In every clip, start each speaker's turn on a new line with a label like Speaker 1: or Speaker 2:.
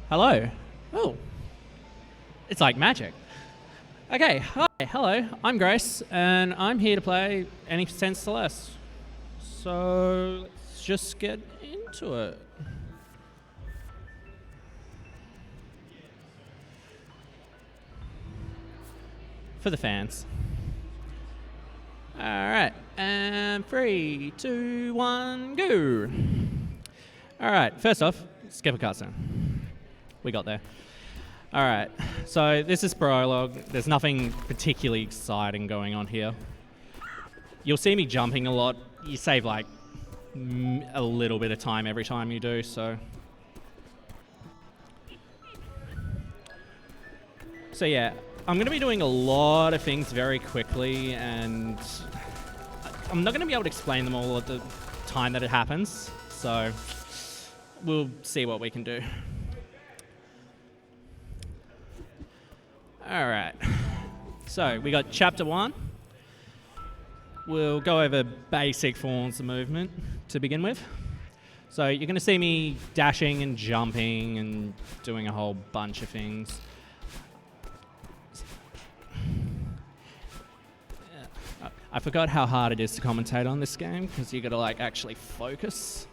Speaker 1: Hello. Oh. It's like magic. Okay, hi, hello, I'm Grace, and I'm here to play Enriched Celeste. So, let's just get into it. For the fans. Alright, and 3, 2, 1, go! Alright, first off, skip a cutscene. We got there. Alright, so this is prologue. There's nothing particularly exciting going on here. You'll see me jumping a lot. You save like a little bit of time every time you do, so. So yeah, I'm going to be doing a lot of things very quickly, and I'm not going to be able to explain them all at the time that it happens, so we'll see what we can do. Alright, so we got chapter 1. We'll go over basic forms of movement to begin with. So you're going to see me dashing and jumping and doing a whole bunch of things. I forgot how hard it is to commentate on this game because you got to like actually focus.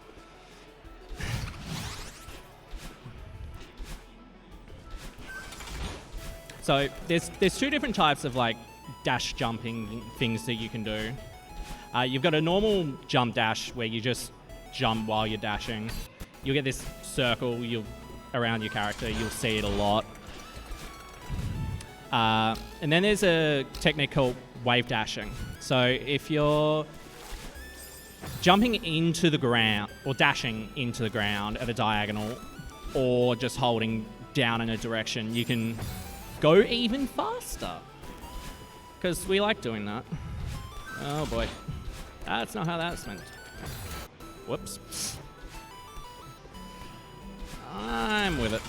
Speaker 1: So there's two different types of like dash jumping things that you can do. You've got a normal jump dash where you just jump while you're dashing. You'll get this circle around your character. You'll see it a lot. And then there's a technique called wave dashing. So if you're jumping into the ground or dashing into the ground at a diagonal or just holding down in a direction, you can go even faster. Because we like doing that. Oh boy. That's not how that's meant. Whoops. I'm with it.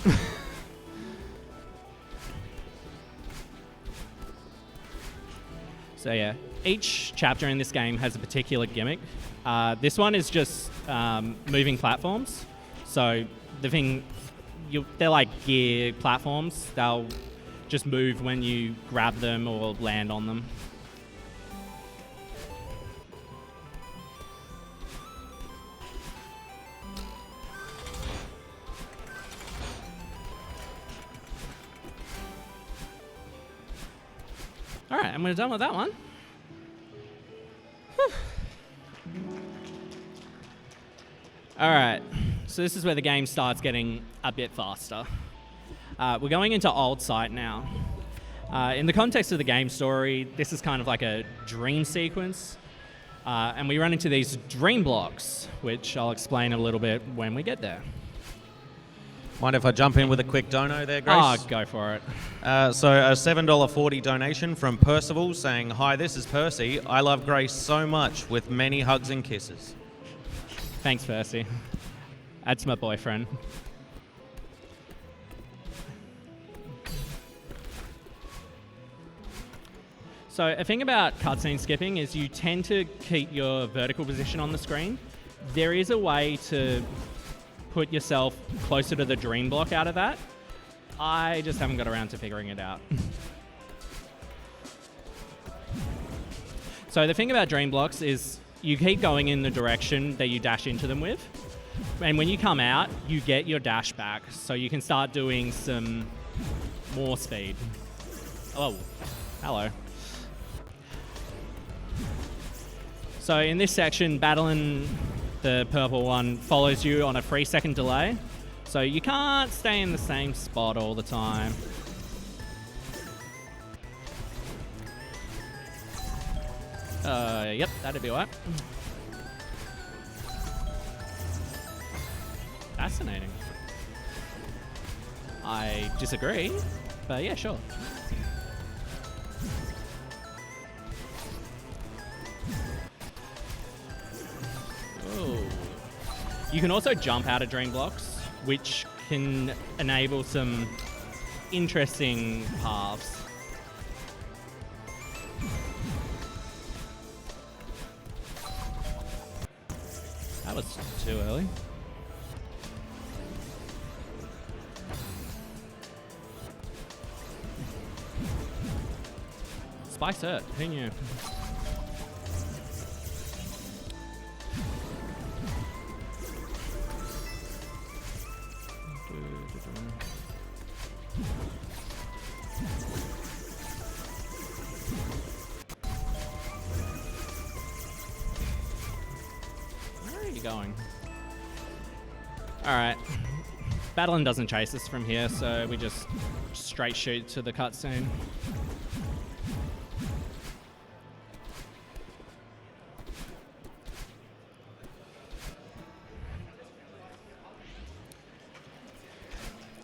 Speaker 1: So yeah, each chapter in this game has a particular gimmick. This one is just moving platforms. So they're like gear platforms. They'll just move when you grab them or land on them. All right, and we're done with that one. Whew. All right, so this is where the game starts getting a bit faster. We're going into Old Site now. In the context of the game story, this is kind of like a dream sequence. And we run into these dream blocks, which I'll explain a little bit when we get there.
Speaker 2: Mind if I jump in with a quick dono there, Grace?
Speaker 1: Oh, go for it.
Speaker 2: So a $7.40 donation from Percival saying, "Hi, this is Percy. I love Grace so much with many hugs and kisses."
Speaker 1: Thanks, Percy. That's my boyfriend. So a thing about cutscene skipping is you tend to keep your vertical position on the screen. There is a way to put yourself closer to the dream block out of that. I just haven't got around to figuring it out. So the thing about dream blocks is you keep going in the direction that you dash into them with. And when you come out, you get your dash back. So you can start doing some more speed. Oh, hello. So in this section, battling the purple one follows you on a 3-second delay. So you can't stay in the same spot all the time. Yep, that'd be right. Fascinating. I disagree, but yeah, sure. Ooh. You can also jump out of dream blocks, which can enable some interesting paths. That was too early. Spice Hurt, who knew? Where are you going? Alright. Battling doesn't chase us from here, so we just straight shoot to the cutscene.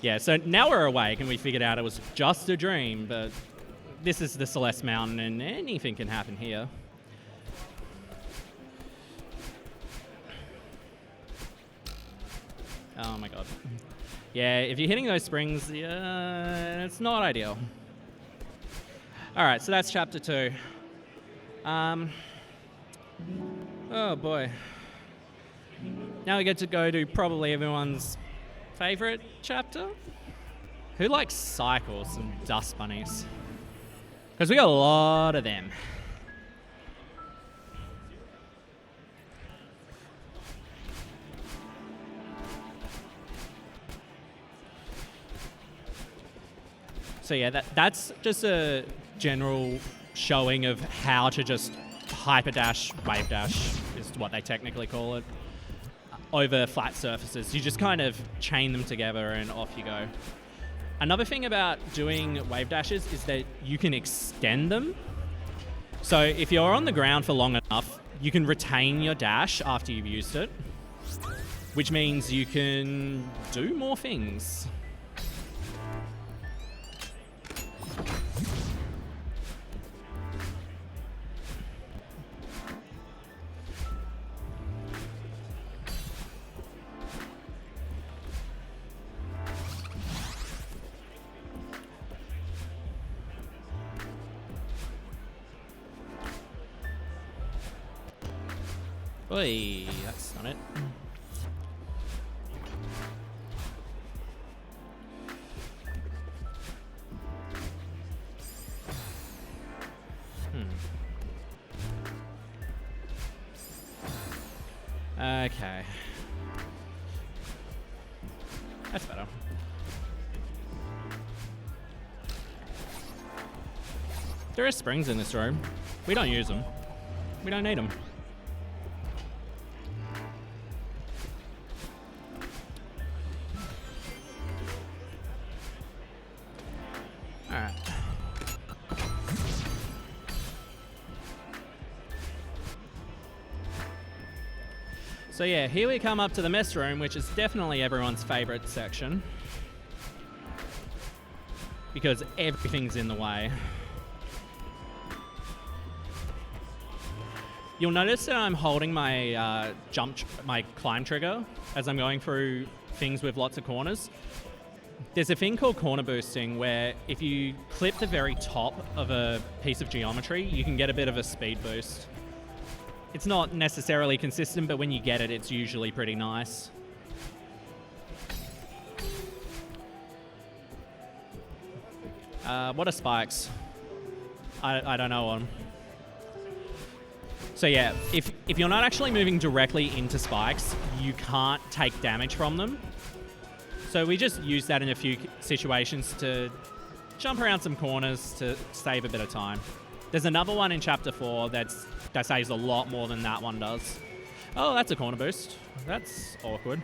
Speaker 1: Yeah, so now we're awake and we figured out it was just a dream, but this is the Celeste Mountain and anything can happen here. Oh my god. Yeah, if you're hitting those springs, it's not ideal. Alright, so that's chapter 2. Oh boy. Now we get to go to probably everyone's favorite chapter? Who likes cycles and dust bunnies? Because we got a lot of them. So yeah, that's just a general showing of how to just hyper dash, wave dash is what they technically call it, over flat surfaces. You just kind of chain them together and off you go. Another thing about doing wave dashes is that you can extend them. So if you're on the ground for long enough, you can retain your dash after you've used it, which means you can do more things. Oi, that's not it. Okay. That's better. There are springs in this room. We don't use them. We don't need them. Alright. So yeah, here we come up to the mess room, which is definitely everyone's favorite section, because everything's in the way. You'll notice that I'm holding my my climb trigger as I'm going through things with lots of corners. There's a thing called corner boosting where if you clip the very top of a piece of geometry, you can get a bit of a speed boost. It's not necessarily consistent, but when you get it, it's usually pretty nice. What are spikes? I don't know them. So yeah, if you're not actually moving directly into spikes, you can't take damage from them. So we just use that in a few situations to jump around some corners to save a bit of time. There's another one in Chapter 4 that saves a lot more than that one does. Oh, that's a corner boost. That's awkward.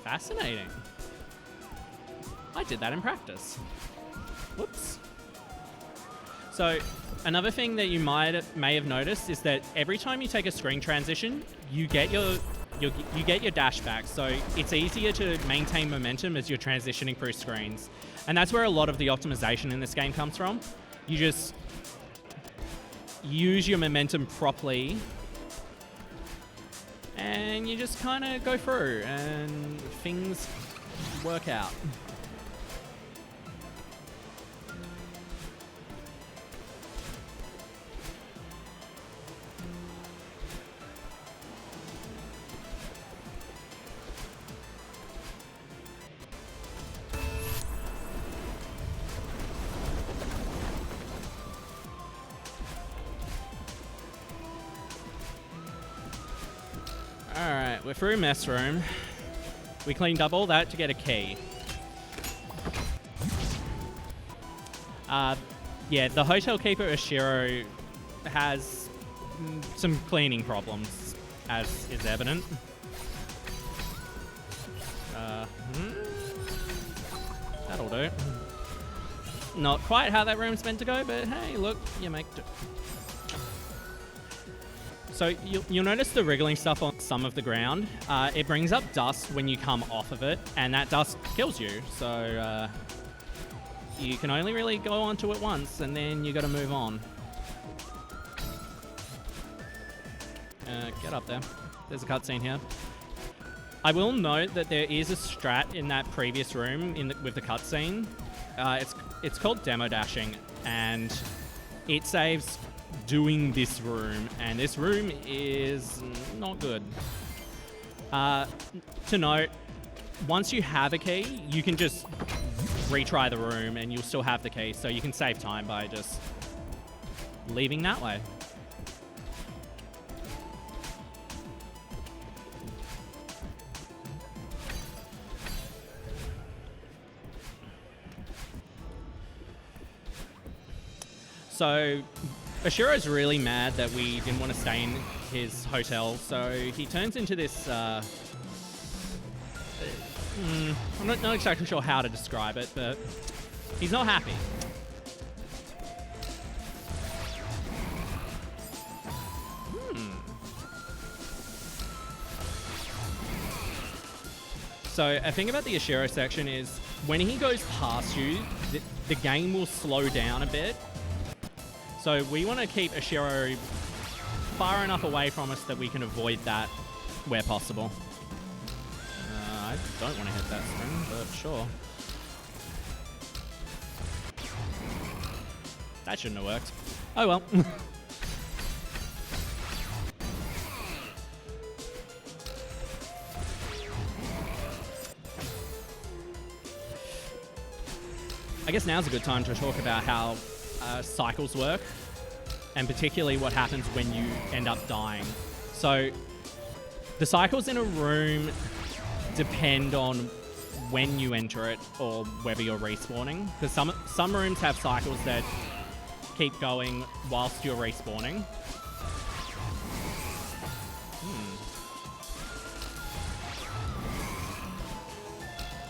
Speaker 1: Fascinating. I did that in practice. Whoops. So another thing that you may have noticed is that every time you take a screen transition, you get your dash back. So it's easier to maintain momentum as you're transitioning through screens. And that's where a lot of the optimization in this game comes from. You just use your momentum properly and you just kind of go through and things work out. Alright, we're through mess room. We cleaned up all that to get a key. Yeah, the hotel keeper Ashiro has some cleaning problems, as is evident. That'll do. Not quite how that room's meant to go, but hey, look, you make it. So you'll notice the wriggling stuff on some of the ground. It brings up dust when you come off of it, and that dust kills you. So you can only really go onto it once, and then you got to move on. Get up there. There's a cutscene here. I will note that there is a strat in that previous room with the cutscene. It's called demo dashing, and it saves doing this room, and this room is not good. To note, once you have a key, you can just retry the room and you'll still have the key, so you can save time by just leaving that way. So Ashiro's really mad that we didn't want to stay in his hotel, so he turns into this, I'm not exactly sure how to describe it, but he's not happy. So a thing about the Ashiro section is when he goes past you, the game will slow down a bit. So we want to keep Ashiro far enough away from us that we can avoid that where possible. I don't want to hit that spring, but sure. That shouldn't have worked. Oh well. I guess now's a good time to talk about how cycles work, and particularly what happens when you end up dying. So the cycles in a room depend on when you enter it or whether you're respawning, because some rooms have cycles that keep going whilst you're respawning.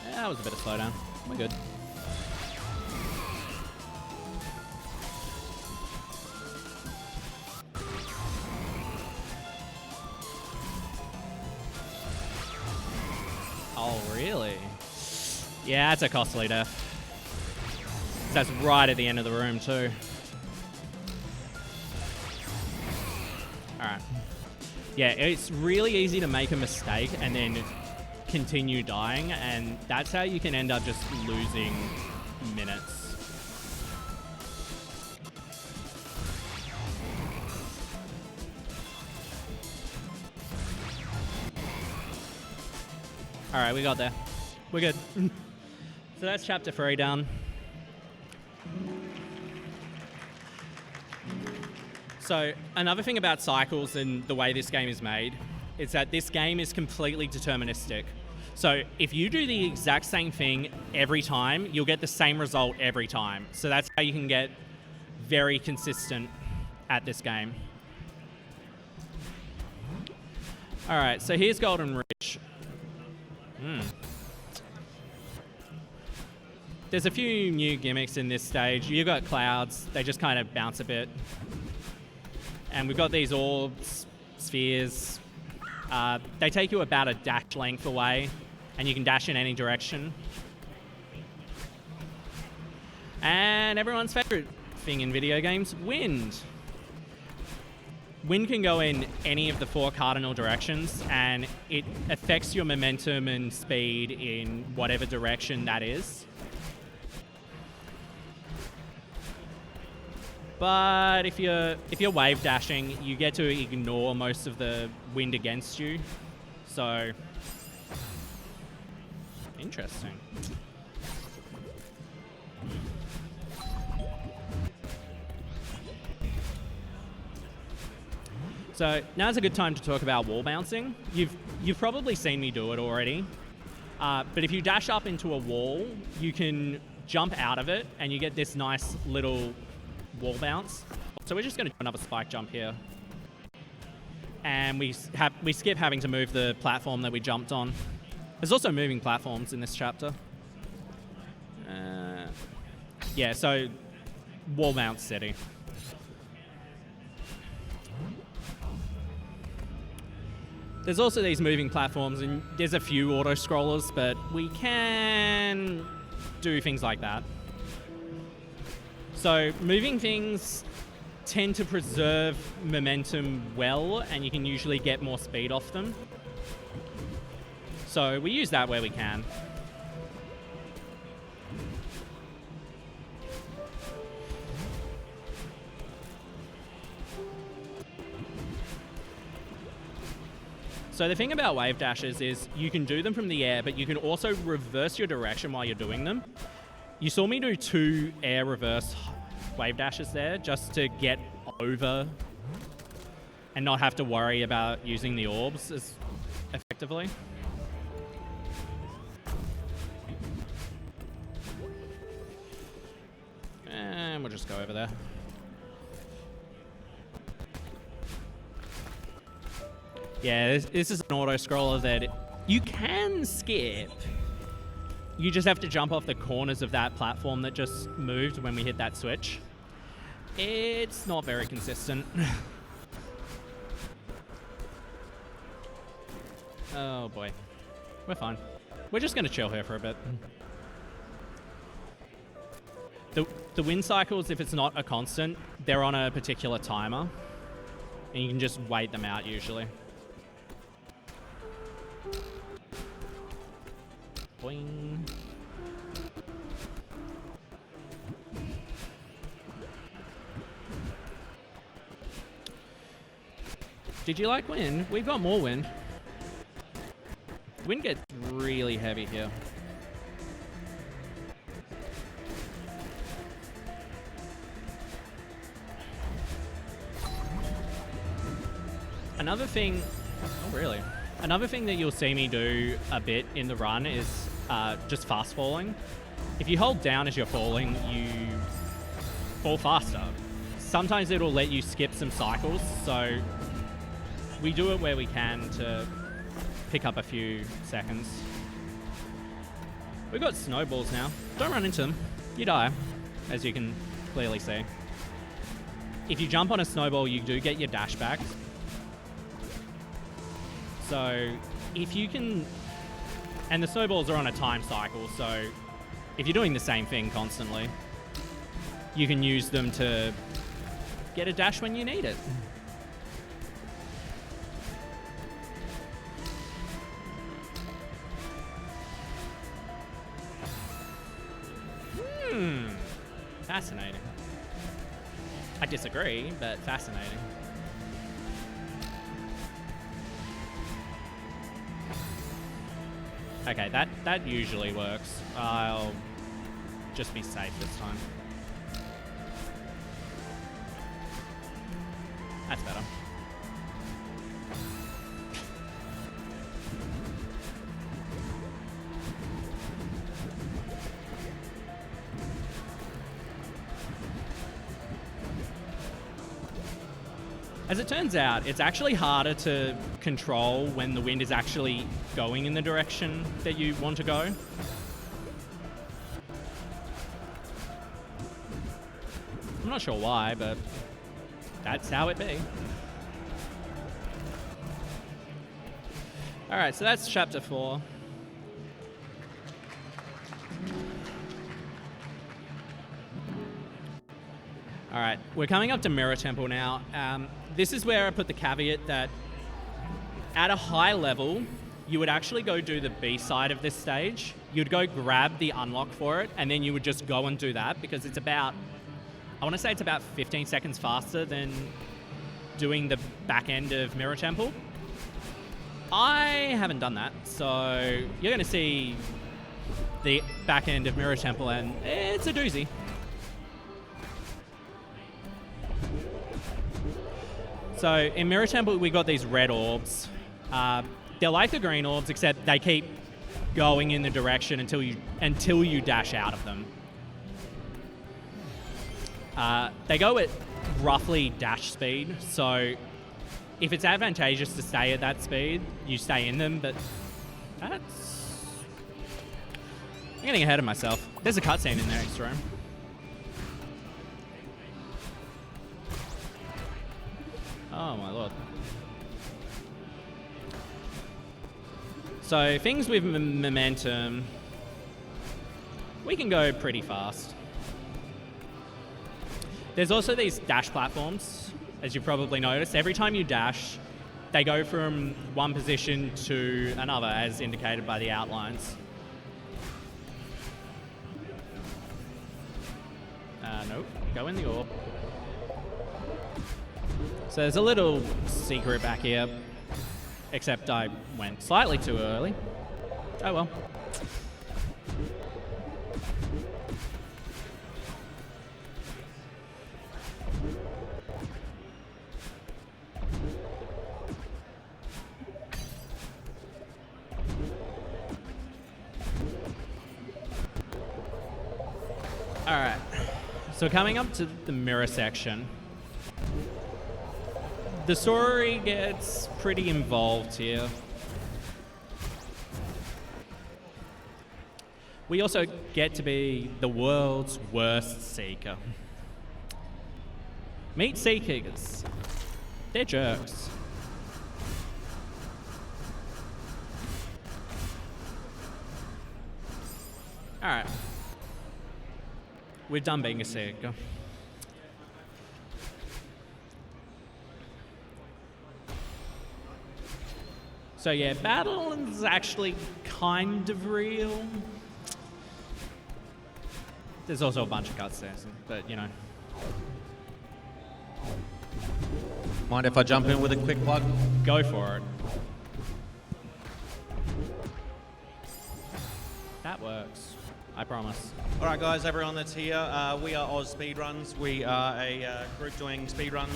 Speaker 1: Yeah, that was a bit of slowdown. We're good. Oh, really? Yeah, that's a costly death. That's right at the end of the room, too. Alright. Yeah, it's really easy to make a mistake and then continue dying, and that's how you can end up just losing minutes. Alright, we got there. We're good. So that's chapter 3 done. So another thing about cycles and the way this game is made is that this game is completely deterministic. So if you do the exact same thing every time, you'll get the same result every time. So that's how you can get very consistent at this game. Alright, so here's Golden Ridge. There's a few new gimmicks in this stage. You've got clouds, they just kind of bounce a bit. And we've got these orbs, spheres. They take you about a dash length away, and you can dash in any direction. And everyone's favorite thing in video games, wind. Wind can go in any of the 4 cardinal directions, and it affects your momentum and speed in whatever direction that is. But if you're wave dashing, you get to ignore most of the wind against you. So, interesting. So now's a good time to talk about wall bouncing. You've probably seen me do it already, but if you dash up into a wall, you can jump out of it and you get this nice little wall bounce. So we're just going to do another spike jump here. And we skip having to move the platform that we jumped on. There's also moving platforms in this chapter. Yeah, so wall bounce city. There's also these moving platforms, and there's a few auto-scrollers, but we can do things like that. So moving things tend to preserve momentum well, and you can usually get more speed off them. So we use that where we can. So the thing about wave dashes is you can do them from the air, but you can also reverse your direction while you're doing them. You saw me do 2 air reverse wave dashes there just to get over and not have to worry about using the orbs as effectively. And we'll just go over there. Yeah, this is an auto-scroller that you can skip. You just have to jump off the corners of that platform that just moved when we hit that switch. It's not very consistent. Oh boy. We're fine. We're just going to chill here for a bit. The wind cycles, if it's not a constant, they're on a particular timer. And you can just wait them out usually. Boing. Did you like wind? We've got more wind. Wind gets really heavy here. Another thing, oh really? Another thing that you'll see me do a bit in the run is just fast falling. If you hold down as you're falling, you fall faster. Sometimes it'll let you skip some cycles, so we do it where we can to pick up a few seconds. We've got snowballs now. Don't run into them. You die, as you can clearly see. If you jump on a snowball, you do get your dash back. So if you can, and the snowballs are on a time cycle, so if you're doing the same thing constantly, you can use them to get a dash when you need it. Fascinating. I disagree, but fascinating. Okay, that usually works. I'll just be safe this time. That's better. As it turns out, it's actually harder to control when the wind is actually going in the direction that you want to go. I'm not sure why, but that's how it be. Alright, so that's chapter 4. Alright, we're coming up to Mira Temple now. This is where I put the caveat that at a high level, you would actually go do the B side of this stage. You'd go grab the unlock for it, and then you would just go and do that, because it's about, I want to say it's about 15 seconds faster than doing the back end of Mira Temple. I haven't done that, so you're going to see the back end of Mira Temple, and it's a doozy. So in Mira Temple, we got these red orbs. They're like the green orbs, except they keep going in the direction until you dash out of them. They go at roughly dash speed, so if it's advantageous to stay at that speed, you stay in them, but that's... I'm getting ahead of myself. There's a cutscene in the next room. Oh my lord. So things with momentum, we can go pretty fast. There's also these dash platforms, as you've probably noticed. Every time you dash, they go from one position to another, as indicated by the outlines. Nope, go in the orb. So there's a little secret back here, except I went slightly too early. Oh well. Alright, so coming up to the mirror section, the story gets pretty involved here. We also get to be the world's worst seeker. Meet seekers. They're jerks. Alright. We're done being a seeker. So yeah, battle is actually kind of real. There's also a bunch of cutscenes, but you know.
Speaker 2: Mind if I jump in with a quick plug?
Speaker 1: Go for it. That works. I promise.
Speaker 2: All right, guys, everyone that's here, we are Oz Speedruns. We are a group doing speedruns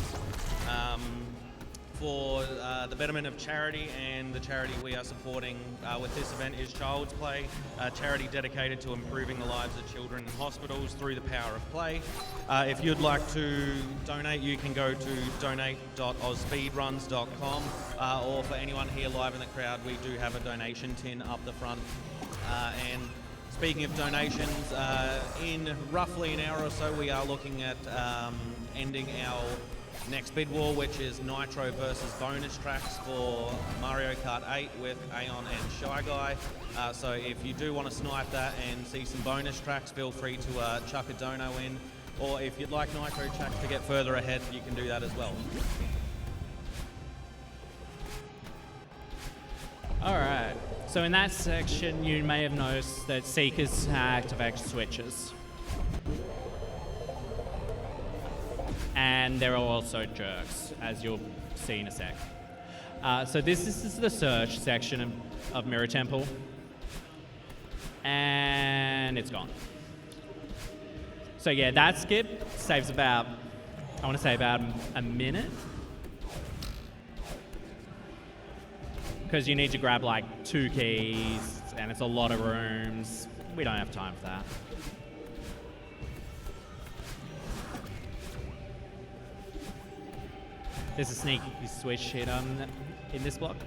Speaker 2: for the betterment of charity, and the charity we are supporting with this event is Child's Play, a charity dedicated to improving the lives of children in hospitals through the power of play. If you'd like to donate, you can go to donate.ozspeedruns.com, or for anyone here live in the crowd, we do have a donation tin up the front. And speaking of donations, in roughly an hour or so, we are looking at ending our next bid war, which is Nitro versus bonus tracks for Mario Kart 8 with Aeon and Shy Guy. So if you do want to snipe that and see some bonus tracks, feel free to chuck a dono in. Or if you'd like Nitro tracks to get further ahead, you can do that as well.
Speaker 1: Alright, so in that section you may have noticed that Seekers activate switches. And there are also jerks, as you'll see in a sec. So this is the search section of Mira Temple. And it's gone. So yeah, that skip saves about, I want to say about a minute. Because you need to grab like 2 keys, and it's a lot of rooms. We don't have time for that. There's a sneaky switch hit in this block.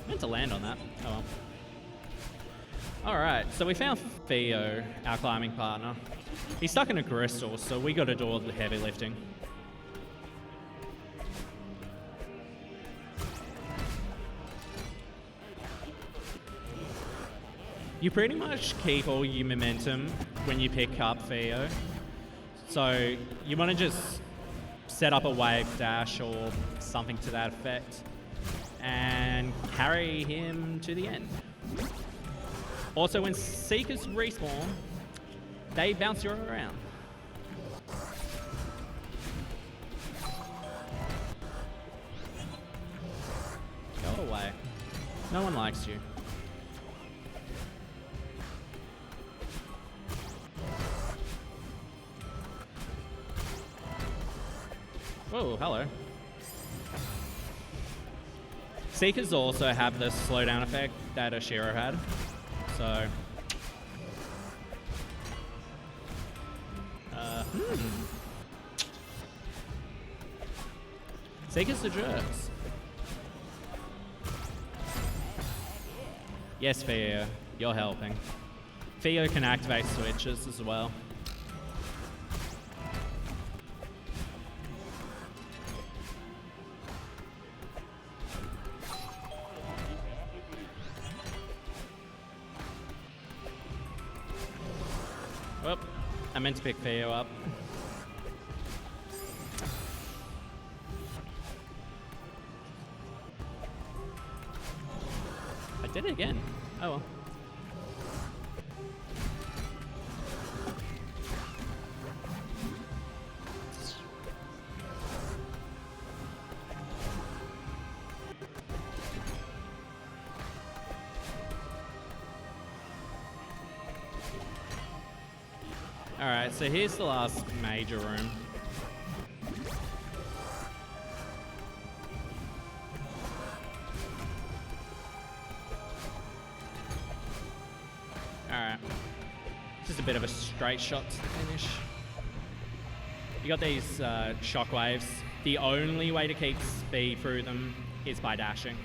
Speaker 1: Meant to land on that. Oh well. Alright, so we found Theo, our climbing partner. He's stuck in a crystal, so we gotta do all the heavy lifting. You pretty much keep all your momentum when you pick up Theo. So you want to just set up a wave dash or something to that effect and carry him to the end. Also, when Seekers respawn, they bounce you around. Go away. No one likes you. Oh, hello. Seekers also have the slowdown effect that Oshiro had, so... Seekers are jerks. Yes, Theo, you're helping. Theo can activate switches as well. Whoop, I meant to pick Theo up. I did it again. Oh well. Alright, so here's the last major room. Alright. Just a bit of a straight shot to the finish. You got these shockwaves. The only way to keep speed through them is by dashing.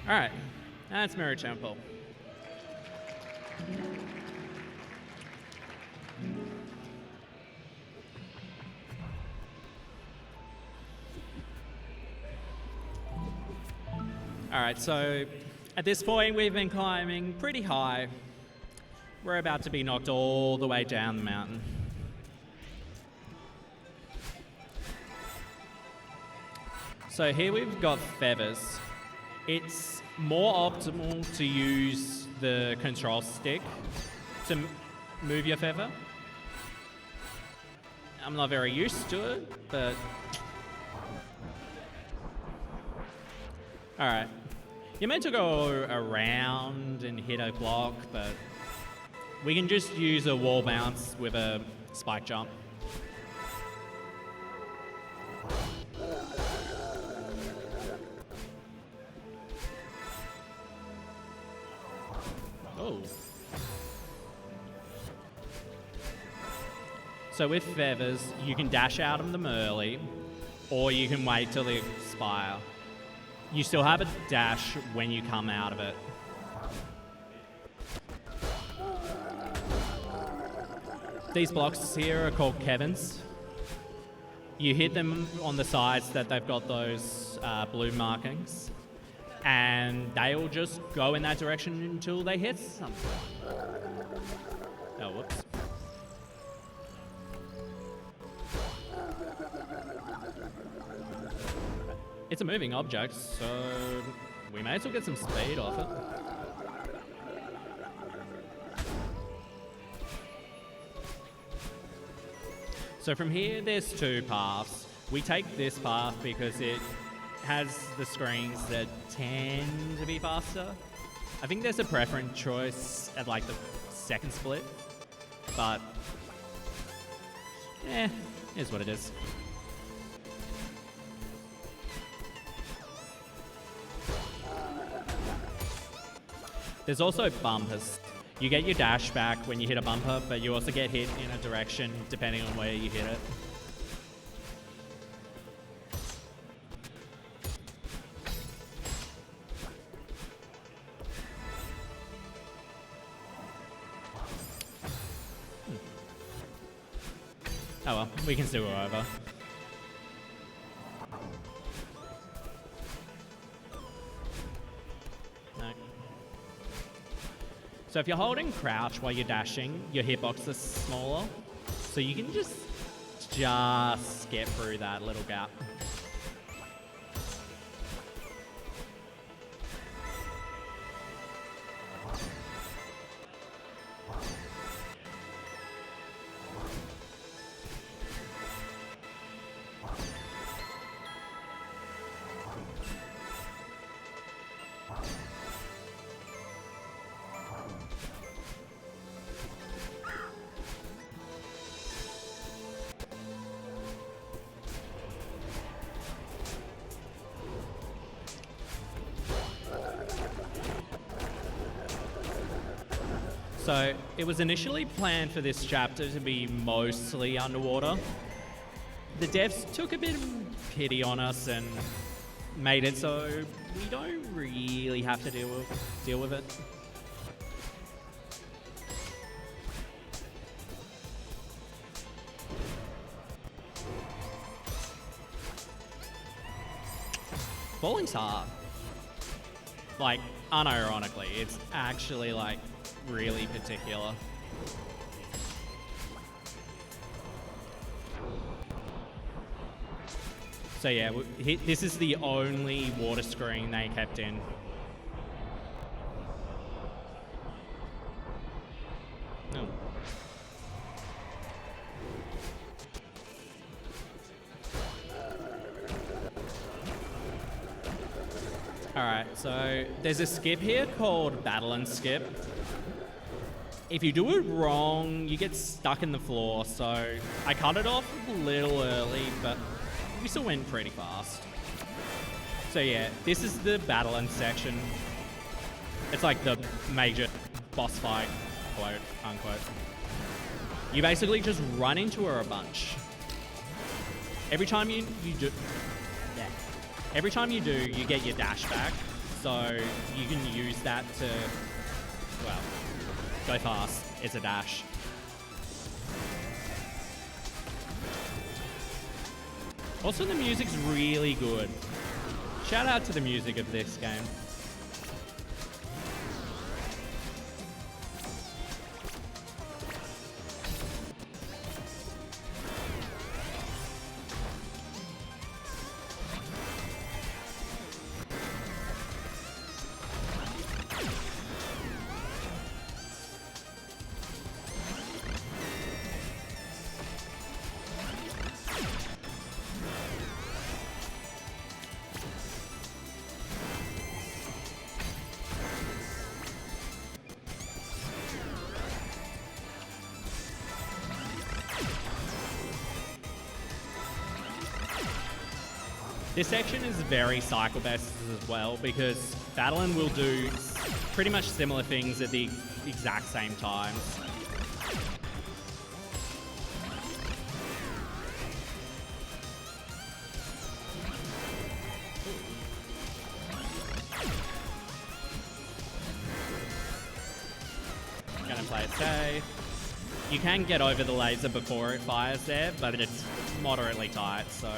Speaker 1: Alright, that's Mira Temple. Alright, so at this point we've been climbing pretty high. We're about to be knocked all the way down the mountain. So here we've got feathers. It's more optimal to use the control stick to move your feather. I'm not very used to it, but... Alright. You're meant to go around and hit a block, but we can just use a wall bounce with a spike jump. Oh. So with feathers, you can dash out of them early, or you can wait till they expire. You still have a dash when you come out of it. These blocks here are called Kevins. You hit them on the sides that they've got those blue markings, and they'll just go in that direction until they hit something. Oh, whoops. It's a moving object, so we may as well get some speed off it. So from here, there's two paths. We take this path because it has the screens that tend to be faster. I think there's a preference choice at like the second split, but is what it is. There's also bumpers. You get your dash back when you hit a bumper, but you also get hit in a direction depending on where you hit it. Oh well, we can still go over. No. So if you're holding crouch while you're dashing, your hitbox is smaller, so you can just get through that little gap. So it was initially planned for this chapter to be mostly underwater. The devs took a bit of pity on us and made it so we don't really have to deal with it. Bowling's hard. Like, unironically, it's actually like really particular. So yeah, this is the only water screen they kept in. Oh. Alright, so there's a skip here called Battle and Skip. If you do it wrong, you get stuck in the floor, so I cut it off a little early, but we still went pretty fast. So yeah, this is the Battle and section. It's like the major boss fight, quote unquote. You basically just run into her a bunch. Every time you do, every time you do, you get your dash back, so you can use that to, well, go fast. It's a dash. Also, the music's really good. Shout out to the music of this game. This section is very cycle-based as well because Battling will do pretty much similar things at the exact same times. Gonna play it safe. You can get over the laser before it fires there, but it's moderately tight, so...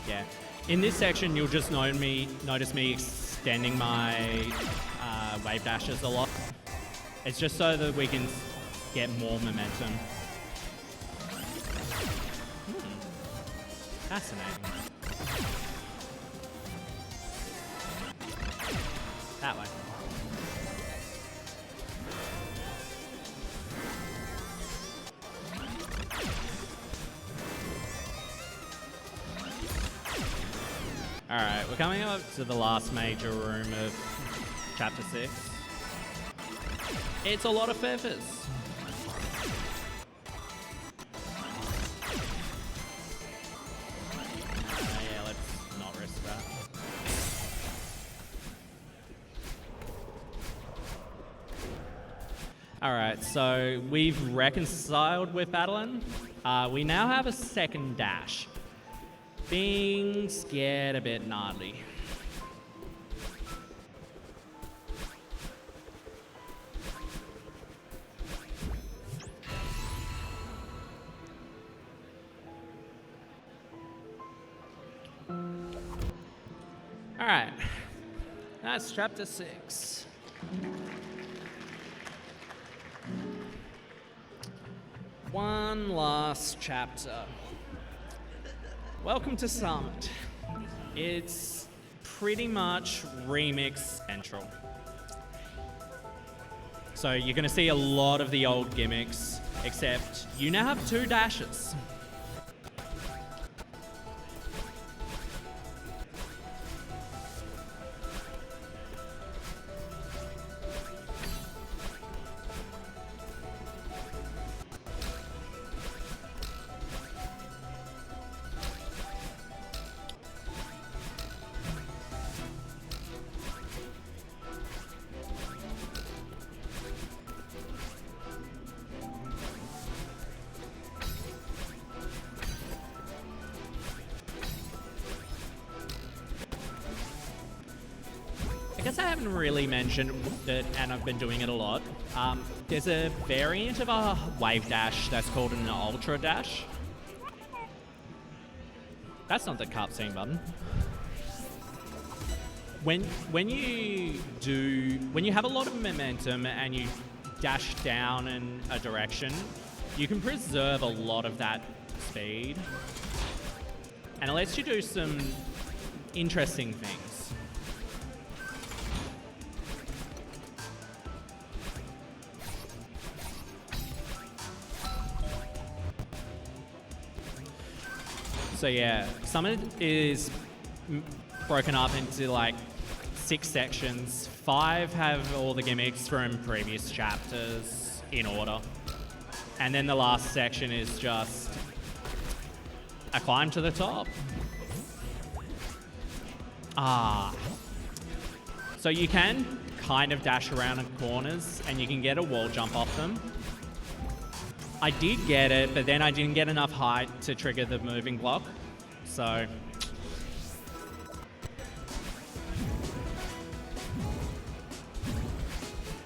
Speaker 1: Yeah. In this section, you'll just notice me extending my wave dashes a lot. It's just so that we can get more momentum. Fascinating. That way. Alright, we're coming up to the last major room of Chapter 6. It's a lot of feathers. Yeah, let's not risk that. Alright, so we've reconciled with Battling. We now have a second dash. Things get a bit gnarly. Alright, that's Chapter 6. One last chapter. Welcome to Summit. It's pretty much remix central. So you're going to see a lot of the old gimmicks, except you now have 2 dashes. I guess I haven't really mentioned it, and I've been doing it a lot. There's a variant of a wave dash that's called an ultra dash. That's not the cutscene button. When you have a lot of momentum and you dash down in a direction, you can preserve a lot of that speed, and it lets you do some interesting things. So yeah, Summit is broken up into like 6 sections. 5 have all the gimmicks from previous chapters in order. And then the last section is just a climb to the top. So you can kind of dash around in corners and you can get a wall jump off them. I did get it, but then I didn't get enough height to trigger the moving block, so...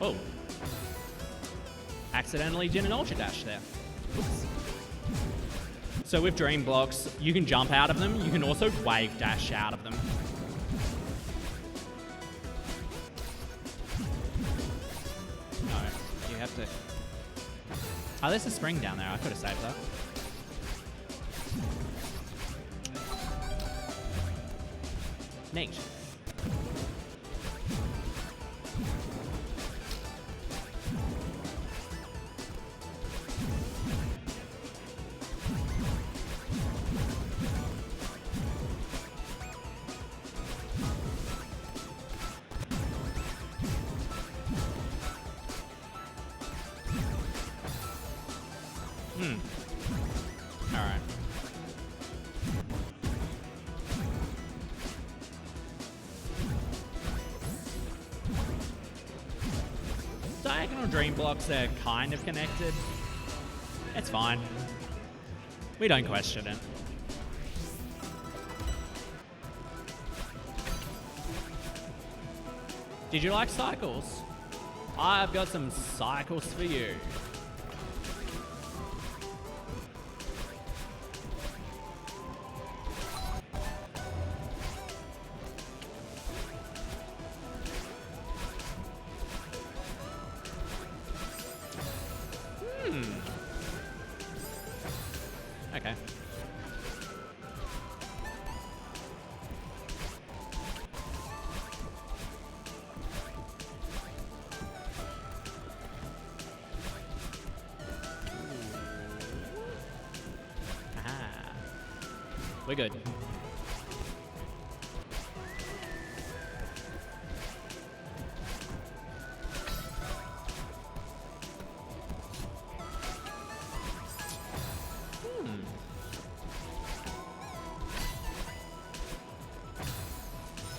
Speaker 1: Oh. Accidentally did an ultra dash there. Oops. So with dream blocks, you can jump out of them, you can also wave dash out of them. No, you have to... Oh, there's a spring down there. I could have saved that. Neat. Alright. Diagonal dream blocks are kind of connected. It's fine. We don't question it. Did you like cycles? I've got some cycles for you. Okay. Aha. We're good.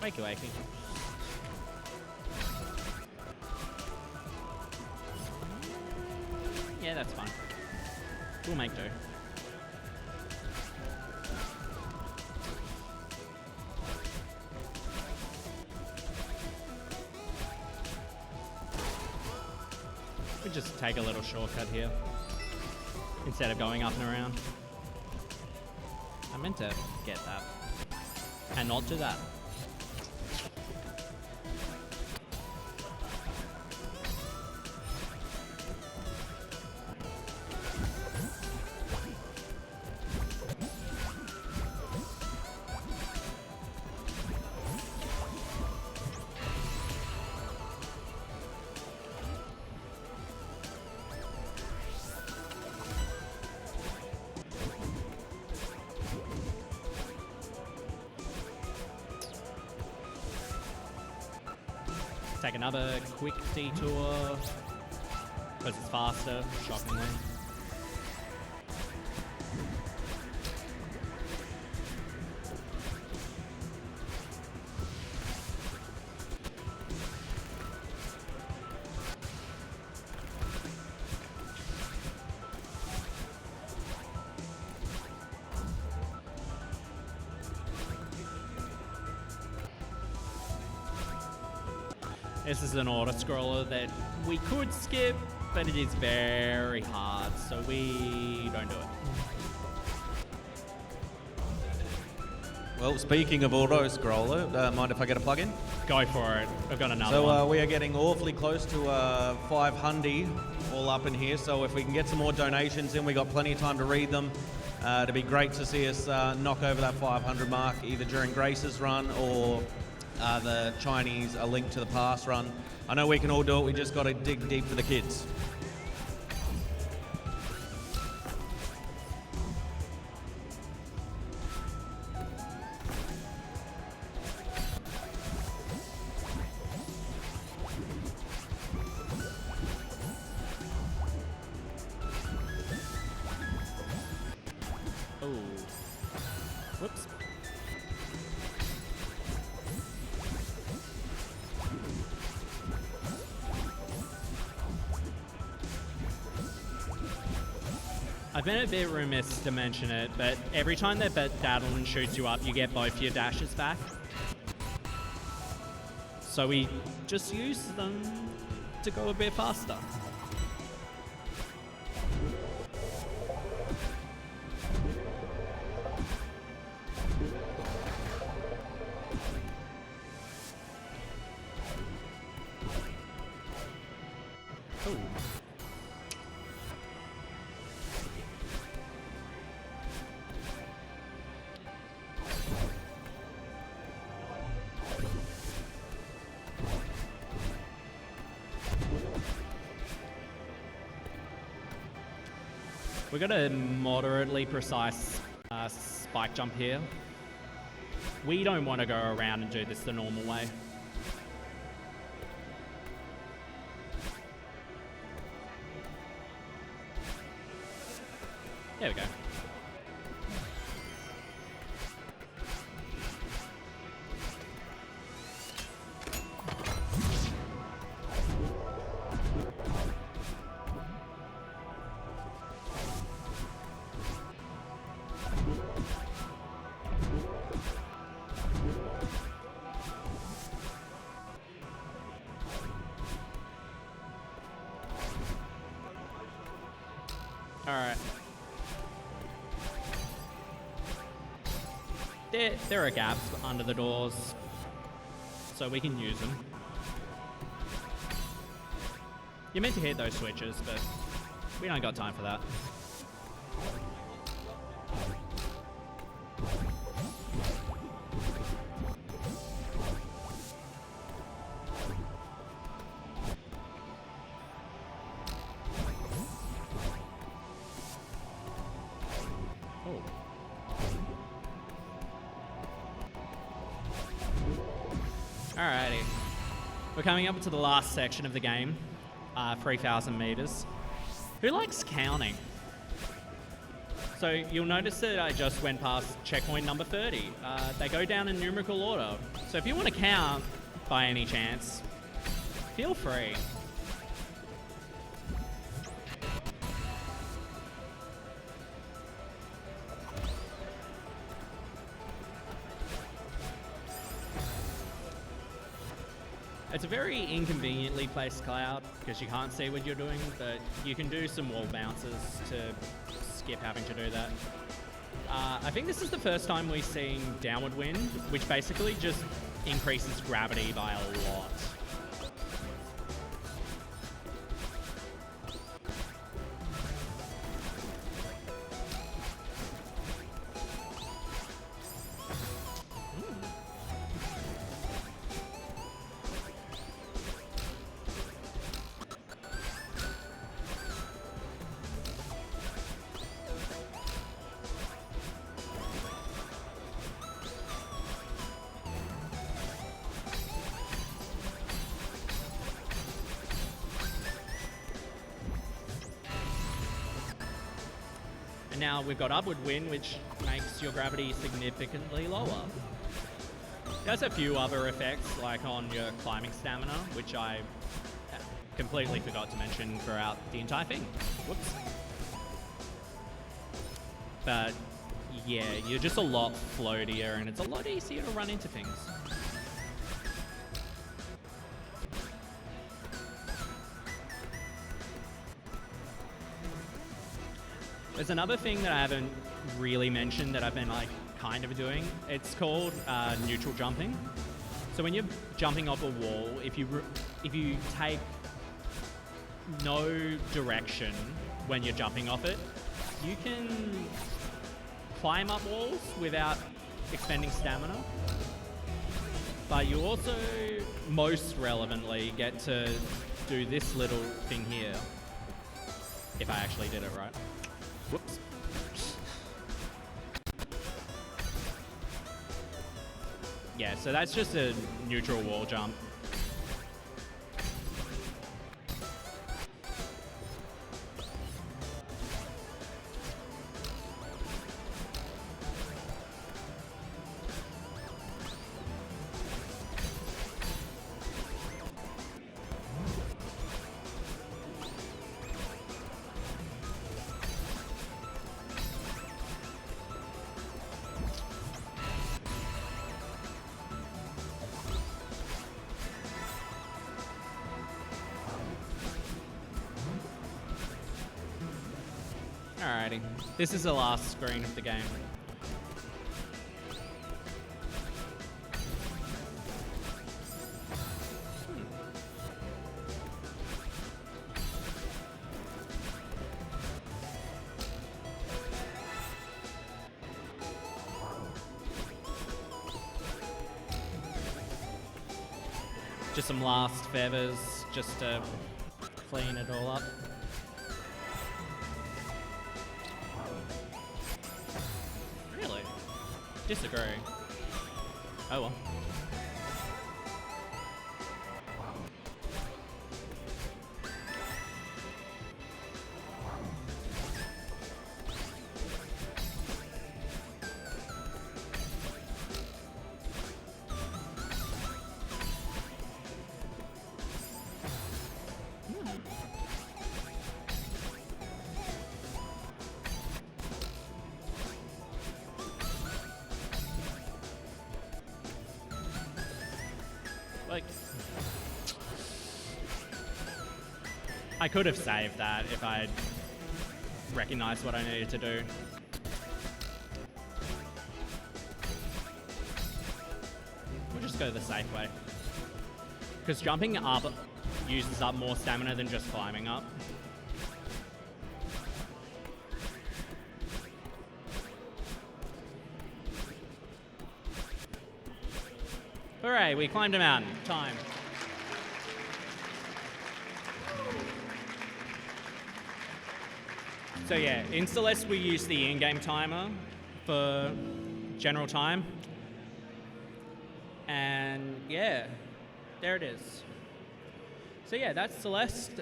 Speaker 1: Wakey wakey. Yeah, that's fine. We'll make do. We just take a little shortcut here instead of going up and around. I meant to get that and not do that. take another quick detour because it's faster, shockingly. This is an auto-scroller that we could skip, but it is very hard, so we don't do it.
Speaker 2: Well, speaking of auto-scroller, mind if I get a plug-in?
Speaker 1: Go for it. I've got another
Speaker 2: So
Speaker 1: one.
Speaker 2: we are getting awfully close to 500 all up in here, so if we can get some more donations in, we got plenty of time to read them. It'd be great to see us knock over that 500 mark, either during Grace's run or the Chinese A Link to the Past run. I know we can all do it, we just got to dig deep for the kids.
Speaker 1: Oh. Whoops. I've been a bit remiss to mention it, but every time that Daddlin shoots you up, you get both your dashes back. So we just use them to go a bit faster. Oh. We got a moderately precise spike jump here. We don't want to go around and do this the normal way. There we go. All right. There are gaps under the doors, so we can use them. You're meant to hit those switches, but we don't got time for that. Alrighty. We're coming up to the last section of the game, 3,000 meters. Who likes counting? So you'll notice that I just went past checkpoint number 30. They go down in numerical order. So if you want to count by any chance, feel free. It's a very inconveniently placed cloud because you can't see what you're doing, but you can do some wall bounces to skip having to do that. I think this is the first time we've seen downward wind, which basically just increases gravity by a lot. And now we've got upward wind, which makes your gravity significantly lower. There's a few other effects, like on your climbing stamina, which I completely forgot to mention throughout the entire thing. Whoops. But yeah, you're just a lot floatier and it's a lot easier to run into things. There's another thing that I haven't really mentioned that I've been like kind of doing. It's called neutral jumping. So when you're jumping off a wall, if you take no direction when you're jumping off it, you can climb up walls without expending stamina. But you also, most relevantly, get to do this little thing here. If I actually did it right. Whoops. Yeah, so that's just a neutral wall jump. Alrighty, this is the last screen of the game. Just some last feathers, just to clean it all up. Really? Disagree. Oh well. Like, I could have saved that if I'd recognized what I needed to do. We'll just go the safe way. Because jumping up uses up more stamina than just climbing up. Hooray, we climbed a mountain. Time. So yeah, in Celeste we use the in-game timer for general time. And yeah, there it is. So yeah, that's Celeste.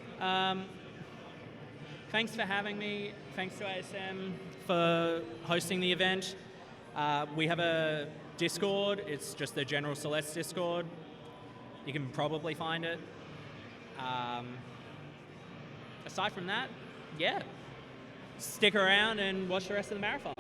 Speaker 1: Thanks for having me. Thanks to ASM for hosting the event. We have a Discord. It's just the general Celeste Discord. You can probably find it. Aside from that, yeah, stick around and watch the rest of the marathon.